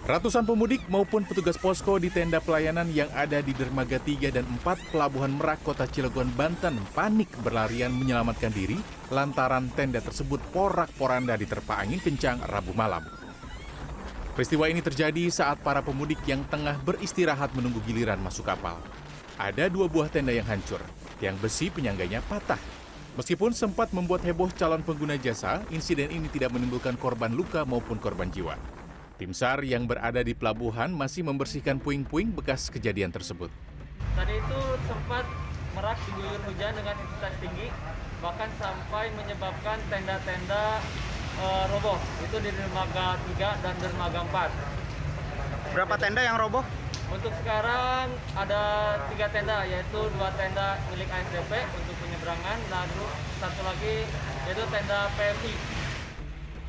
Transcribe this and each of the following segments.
Ratusan pemudik maupun petugas posko di tenda pelayanan yang ada di dermaga 3 dan 4 Pelabuhan Merak, Kota Cilegon, Banten panik berlarian menyelamatkan diri lantaran tenda tersebut porak-poranda diterpa angin kencang Rabu malam. Peristiwa ini terjadi saat para pemudik yang tengah beristirahat menunggu giliran masuk kapal. Ada 2 buah tenda yang hancur, tiang besi penyangganya patah. Meskipun sempat membuat heboh calon pengguna jasa, insiden ini tidak menimbulkan korban luka maupun korban jiwa. Tim SAR yang berada di pelabuhan masih membersihkan puing-puing bekas kejadian tersebut. Tadi itu sempat Merak diguyur hujan dengan intensitas tinggi, bahkan sampai menyebabkan tenda-tenda roboh. Itu di dermaga 3 dan dermaga 4. Berapa tenda yang roboh? Untuk sekarang ada 3 tenda, yaitu 2 tenda milik ASDP untuk penyeberangan, lalu 1 lagi yaitu tenda PMI.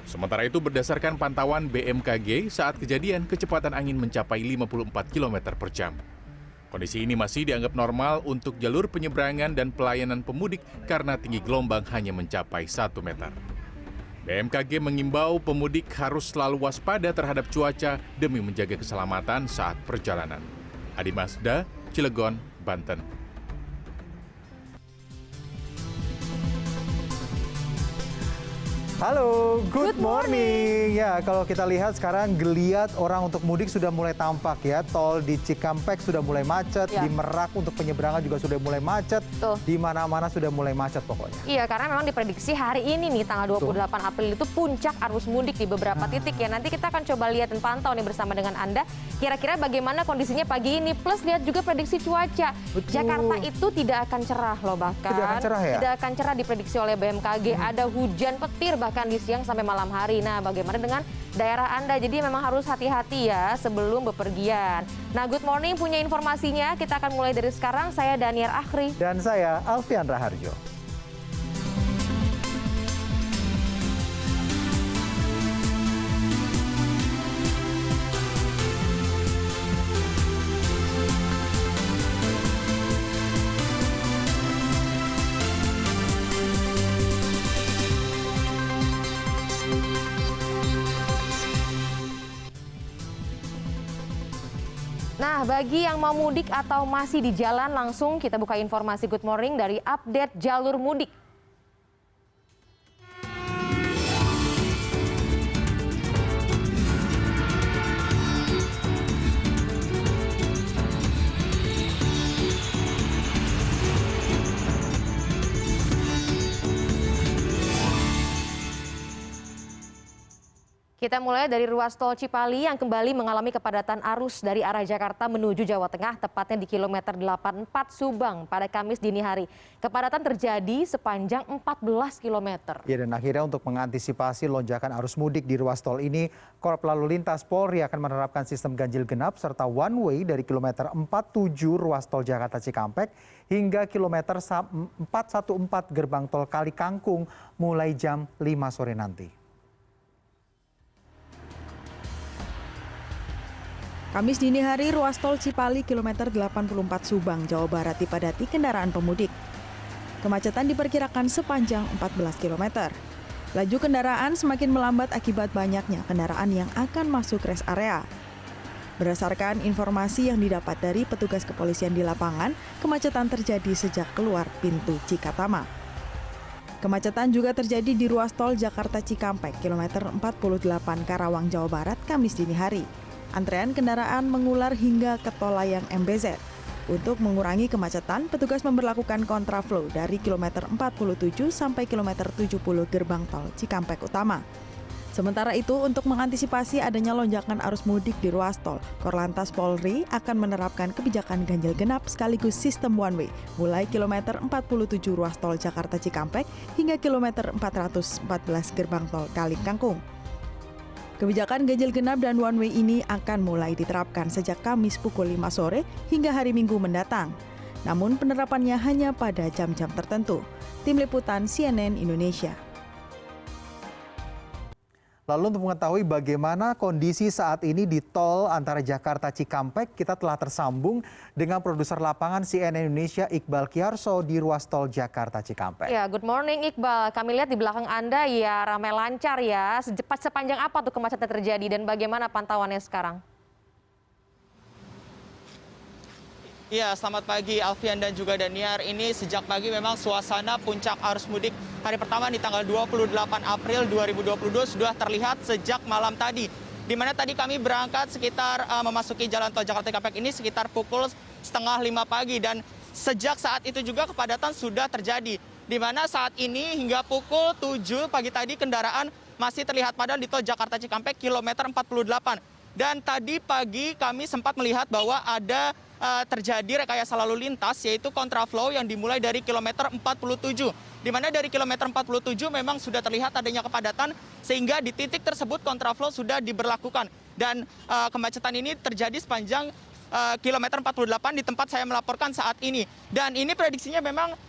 Sementara itu berdasarkan pantauan BMKG saat kejadian kecepatan angin mencapai 54 km per jam. Kondisi ini masih dianggap normal untuk jalur penyeberangan dan pelayanan pemudik karena tinggi gelombang hanya mencapai 1 meter. BMKG mengimbau pemudik harus selalu waspada terhadap cuaca demi menjaga keselamatan saat perjalanan. Adi Mazda, Cilegon, Banten. Halo, good morning. Ya, kalau kita lihat sekarang geliat orang untuk mudik sudah mulai tampak ya. Tol di Cikampek sudah mulai macet, di Merak untuk penyeberangan juga sudah mulai macet. Di mana-mana sudah mulai macet pokoknya. Iya, karena memang diprediksi hari ini nih tanggal 28 April itu puncak arus mudik di beberapa titik ya. Nanti kita akan coba lihat dan pantau nih bersama dengan Anda. Kira-kira bagaimana kondisinya pagi ini. Plus lihat juga prediksi cuaca. Betul. Jakarta itu tidak akan cerah loh bahkan. Tidak akan cerah ya? Tidak akan cerah diprediksi oleh BMKG. Ada hujan petir bahkan di siang sampai malam hari. Nah, bagaimana dengan daerah Anda? Jadi memang harus hati-hati ya sebelum bepergian. Nah, Good Morning punya informasinya. Kita akan mulai dari sekarang. Saya Daniar Akhri. Dan saya Alfian Raharjo. Nah, bagi yang mau mudik atau masih di jalan, langsung kita buka informasi Good Morning dari update jalur mudik. Kita mulai dari ruas tol Cipali yang kembali mengalami kepadatan arus dari arah Jakarta menuju Jawa Tengah, tepatnya di kilometer 84 Subang pada Kamis dini hari. Kepadatan terjadi sepanjang 14 km. Ya, dan akhirnya untuk mengantisipasi lonjakan arus mudik di ruas tol ini, Korp Lalu Lintas Polri akan menerapkan sistem ganjil genap serta one way dari kilometer 47 ruas tol Jakarta Cikampek hingga kilometer 414 gerbang tol Kali Kangkung mulai jam 5 sore nanti. Kamis dini hari, ruas tol Cipali kilometer 84 Subang, Jawa Barat dipadati kendaraan pemudik. Kemacetan diperkirakan sepanjang 14 km. Laju kendaraan semakin melambat akibat banyaknya kendaraan yang akan masuk rest area. Berdasarkan informasi yang didapat dari petugas kepolisian di lapangan, kemacetan terjadi sejak keluar pintu Cikatama. Kemacetan juga terjadi di ruas tol Jakarta Cikampek, kilometer 48 Karawang, Jawa Barat, Kamis dini hari. Antrean kendaraan mengular hingga ke tol layang MBZ. Untuk mengurangi kemacetan, petugas memberlakukan kontraflow dari kilometer 47 sampai kilometer 70 gerbang tol Cikampek Utama. Sementara itu, untuk mengantisipasi adanya lonjakan arus mudik di ruas tol, Korlantas Polri akan menerapkan kebijakan ganjil genap sekaligus sistem one way mulai kilometer 47 ruas tol Jakarta Cikampek hingga kilometer 414 gerbang tol Kali Kangkung. Kebijakan ganjil genap dan one way ini akan mulai diterapkan sejak Kamis pukul 5 sore hingga hari Minggu mendatang. Namun penerapannya hanya pada jam-jam tertentu. Tim Liputan CNN Indonesia. Lalu untuk mengetahui bagaimana kondisi saat ini di tol antara Jakarta Cikampek, kita telah tersambung dengan produser lapangan CNN Indonesia Iqbal Kiarso di ruas tol Jakarta Cikampek. Ya, good morning Iqbal. Kami lihat di belakang Anda ya ramai lancar ya. Sepanjang apa tuh kemacetan terjadi dan bagaimana pantauannya sekarang? Ya, selamat pagi Alfian dan juga Daniar. Ini sejak pagi memang suasana puncak arus mudik hari pertama di tanggal 28 April 2022 sudah terlihat sejak malam tadi. Di mana tadi kami berangkat sekitar memasuki jalan tol Jakarta Cikampek ini sekitar pukul 4:30 pagi. Dan sejak saat itu juga kepadatan sudah terjadi. Di mana saat ini hingga pukul 7 pagi tadi kendaraan masih terlihat padat di tol Jakarta Cikampek kilometer 48. Dan tadi pagi kami sempat melihat bahwa ada terjadi rekayasa lalu lintas yaitu kontraflow yang dimulai dari kilometer 47. Di mana dari kilometer 47 memang sudah terlihat adanya kepadatan sehingga di titik tersebut kontraflow sudah diberlakukan. Dan kemacetan ini terjadi sepanjang kilometer 48 di tempat saya melaporkan saat ini. Dan ini prediksinya memang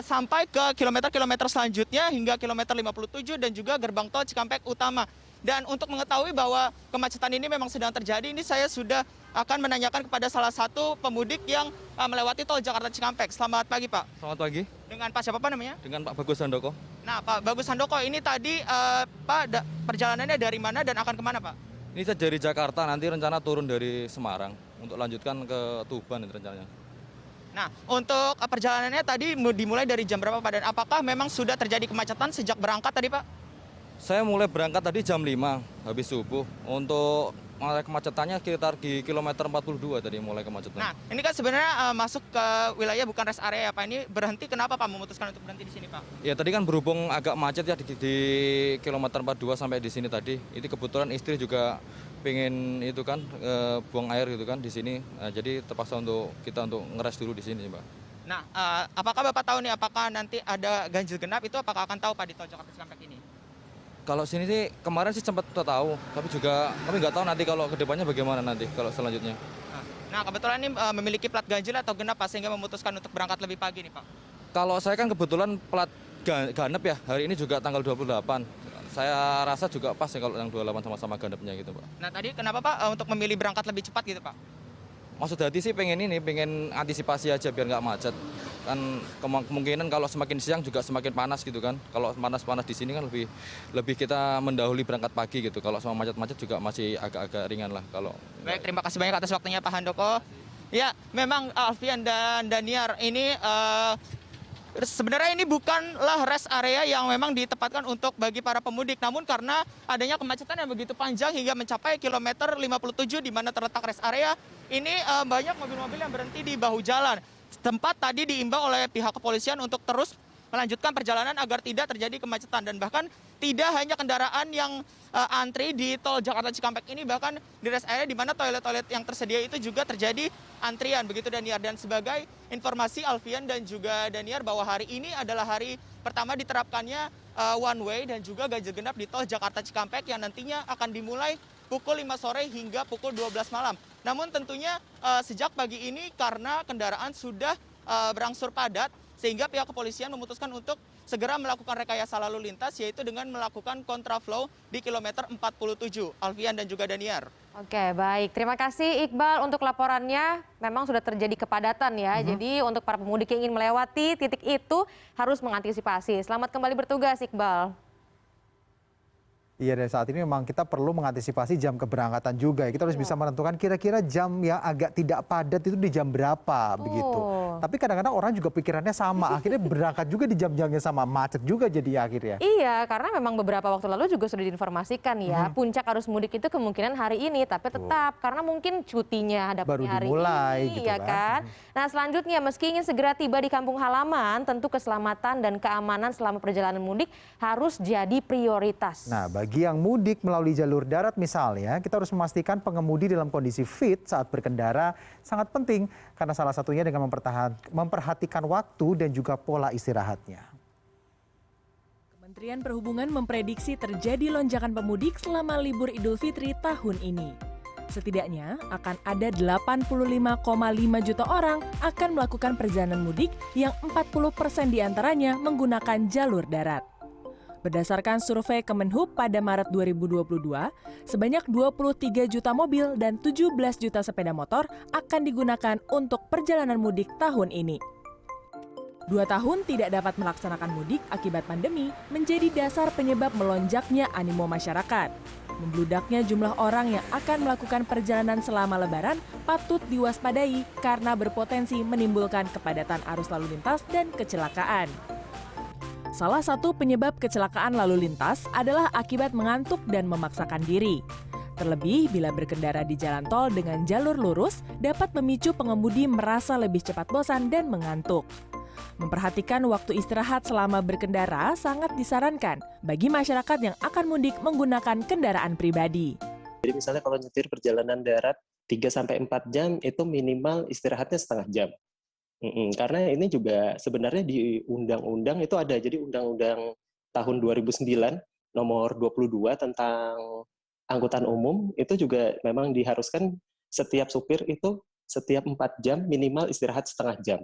sampai ke kilometer-kilometer selanjutnya hingga kilometer 57 dan juga gerbang tol Cikampek Utama. Dan untuk mengetahui bahwa kemacetan ini memang sedang terjadi, ini saya sudah akan menanyakan kepada salah satu pemudik yang melewati tol Jakarta Cikampek. Selamat pagi, Pak. Selamat pagi. Dengan Pak siapa Pak namanya? Dengan Pak Bagus Handoko. Nah, Pak Bagus Handoko, ini tadi Pak perjalanannya dari mana dan akan kemana, Pak? Ini saya dari Jakarta, nanti rencana turun dari Semarang untuk lanjutkan ke Tuban itu rencananya. Nah, untuk perjalanannya tadi dimulai dari jam berapa, Pak? Dan apakah memang sudah terjadi kemacetan sejak berangkat tadi, Pak? Saya mulai berangkat tadi jam 5 habis subuh. Untuk mulai kemacetannya sekitar di kilometer 42 tadi mulai kemacetan. Nah, ini kan sebenarnya masuk ke wilayah bukan rest area ya, Pak. Ini berhenti, kenapa Pak memutuskan untuk berhenti di sini, Pak? Ya tadi kan berhubung agak macet ya di kilometer 42 sampai di sini tadi. Itu kebetulan istri juga pengen itu kan buang air gitu kan di sini. Jadi terpaksa untuk kita untuk ngeres dulu di sini, Pak. Nah, apakah Bapak tahu nih apakah nanti ada ganjil genap itu apakah akan tahu Pak di tol Jakarta Cikampek ini? Kalau sini sih kemarin sih sempat tahu, tapi juga kami nggak tahu nanti kalau kedepannya bagaimana nanti kalau selanjutnya. Nah, kebetulan ini memiliki plat ganjil atau genap Pak sehingga memutuskan untuk berangkat lebih pagi nih, Pak. Kalau saya kan kebetulan plat ganep ya, hari ini juga tanggal 28. Saya rasa juga pas ya kalau yang 28 sama-sama ganepnya gitu, Pak. Nah, tadi kenapa Pak untuk memilih berangkat lebih cepat gitu, Pak? Maksud hati sih pengen antisipasi aja biar nggak macet. Kan kemungkinan kalau semakin siang juga semakin panas gitu kan. Kalau panas-panas di sini kan lebih kita mendahului berangkat pagi gitu. Kalau sama macet-macet juga masih agak-agak ringan lah kalau. Baik, terima kasih banyak atas waktunya Pak Handoko. Ya, memang Alfian dan Daniar ini sebenarnya ini bukanlah rest area yang memang ditempatkan untuk bagi para pemudik. Namun karena adanya kemacetan yang begitu panjang hingga mencapai kilometer 57 di mana terletak rest area, ini banyak mobil-mobil yang berhenti di bahu jalan. Tempat tadi diimbau oleh pihak kepolisian untuk terus melanjutkan perjalanan agar tidak terjadi kemacetan. Dan bahkan tidak hanya kendaraan yang antri di tol Jakarta Cikampek ini, bahkan di rest area di mana toilet-toilet yang tersedia itu juga terjadi antrian. Begitu Daniar. Dan sebagai informasi Alfian dan juga Daniar bahwa hari ini adalah hari pertama diterapkannya one way dan juga ganjil genap di tol Jakarta Cikampek yang nantinya akan dimulai pukul 5 sore hingga pukul 12 malam. Namun tentunya sejak pagi ini karena kendaraan sudah berangsur padat sehingga pihak kepolisian memutuskan untuk segera melakukan rekayasa lalu lintas yaitu dengan melakukan kontraflow di kilometer 47. Alfian dan juga Daniar. Oke, baik. Terima kasih Iqbal untuk laporannya. Memang sudah terjadi kepadatan ya. Jadi untuk para pemudik yang ingin melewati titik itu harus mengantisipasi. Selamat kembali bertugas Iqbal. Iya, dan saat ini memang kita perlu mengantisipasi jam keberangkatan juga. Kita harus bisa menentukan kira-kira jam yang agak tidak padat itu di jam berapa begitu. Tapi kadang-kadang orang juga pikirannya sama, akhirnya berangkat juga di jam-jam yang sama, macet juga jadi akhirnya. Iya, karena memang beberapa waktu lalu juga sudah diinformasikan ya, puncak arus mudik itu kemungkinan hari ini, tapi tetap karena mungkin cutinya Baru hari dimulai, ini, gitu ya kan. Nah, selanjutnya meski ingin segera tiba di kampung halaman, tentu keselamatan dan keamanan selama perjalanan mudik harus jadi prioritas. Nah, bagi yang mudik melalui jalur darat misalnya, kita harus memastikan pengemudi dalam kondisi fit saat berkendara sangat penting karena salah satunya dengan memperhatikan waktu dan juga pola istirahatnya. Kementerian Perhubungan memprediksi terjadi lonjakan pemudik selama libur Idul Fitri tahun ini. Setidaknya akan ada 85,5 juta orang akan melakukan perjalanan mudik yang 40% diantaranya menggunakan jalur darat. Berdasarkan survei Kemenhub pada Maret 2022, sebanyak 23 juta mobil dan 17 juta sepeda motor akan digunakan untuk perjalanan mudik tahun ini. 2 tahun tidak dapat melaksanakan mudik akibat pandemi menjadi dasar penyebab melonjaknya animo masyarakat. Membludaknya jumlah orang yang akan melakukan perjalanan selama Lebaran patut diwaspadai karena berpotensi menimbulkan kepadatan arus lalu lintas dan kecelakaan. Salah satu penyebab kecelakaan lalu lintas adalah akibat mengantuk dan memaksakan diri. Terlebih bila berkendara di jalan tol dengan jalur lurus dapat memicu pengemudi merasa lebih cepat bosan dan mengantuk. Memperhatikan waktu istirahat selama berkendara sangat disarankan bagi masyarakat yang akan mudik menggunakan kendaraan pribadi. Jadi misalnya kalau nyetir perjalanan darat 3-4 jam itu minimal istirahatnya setengah jam. Karena ini juga sebenarnya di undang-undang itu ada. Jadi undang-undang tahun 2009 nomor 22 tentang angkutan umum itu juga memang diharuskan setiap supir itu setiap 4 jam minimal istirahat setengah jam.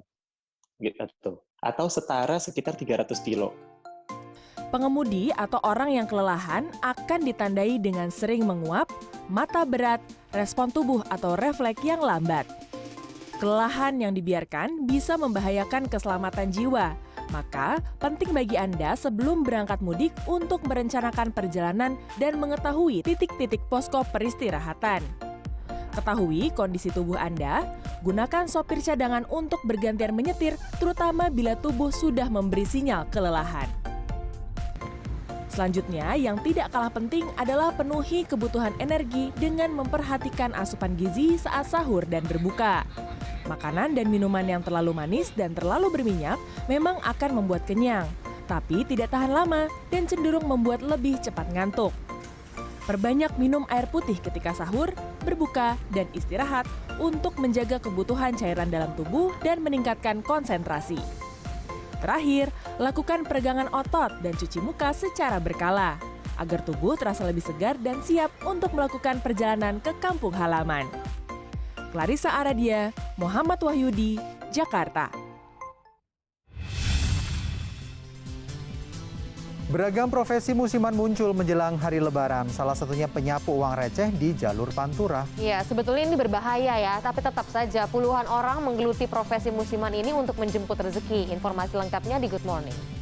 Gitu. Atau setara sekitar 300 kilo. Pengemudi atau orang yang kelelahan akan ditandai dengan sering menguap, mata berat, respon tubuh atau refleks yang lambat. Kelelahan yang dibiarkan bisa membahayakan keselamatan jiwa. Maka, penting bagi Anda sebelum berangkat mudik untuk merencanakan perjalanan dan mengetahui titik-titik posko peristirahatan. Ketahui kondisi tubuh Anda, gunakan sopir cadangan untuk bergantian menyetir, terutama bila tubuh sudah memberi sinyal kelelahan. Selanjutnya, yang tidak kalah penting adalah penuhi kebutuhan energi dengan memperhatikan asupan gizi saat sahur dan berbuka. Makanan dan minuman yang terlalu manis dan terlalu berminyak memang akan membuat kenyang, tapi tidak tahan lama dan cenderung membuat lebih cepat ngantuk. Perbanyak minum air putih ketika sahur, berbuka, dan istirahat untuk menjaga kebutuhan cairan dalam tubuh dan meningkatkan konsentrasi. Terakhir, lakukan peregangan otot dan cuci muka secara berkala, agar tubuh terasa lebih segar dan siap untuk melakukan perjalanan ke kampung halaman. Clarissa Aradia, Muhammad Wahyudi, Jakarta. Beragam profesi musiman muncul menjelang hari Lebaran, salah satunya penyapu uang receh di jalur Pantura. Ya, sebetulnya ini berbahaya ya, tapi tetap saja puluhan orang menggeluti profesi musiman ini untuk menjemput rezeki. Informasi lengkapnya di Good Morning.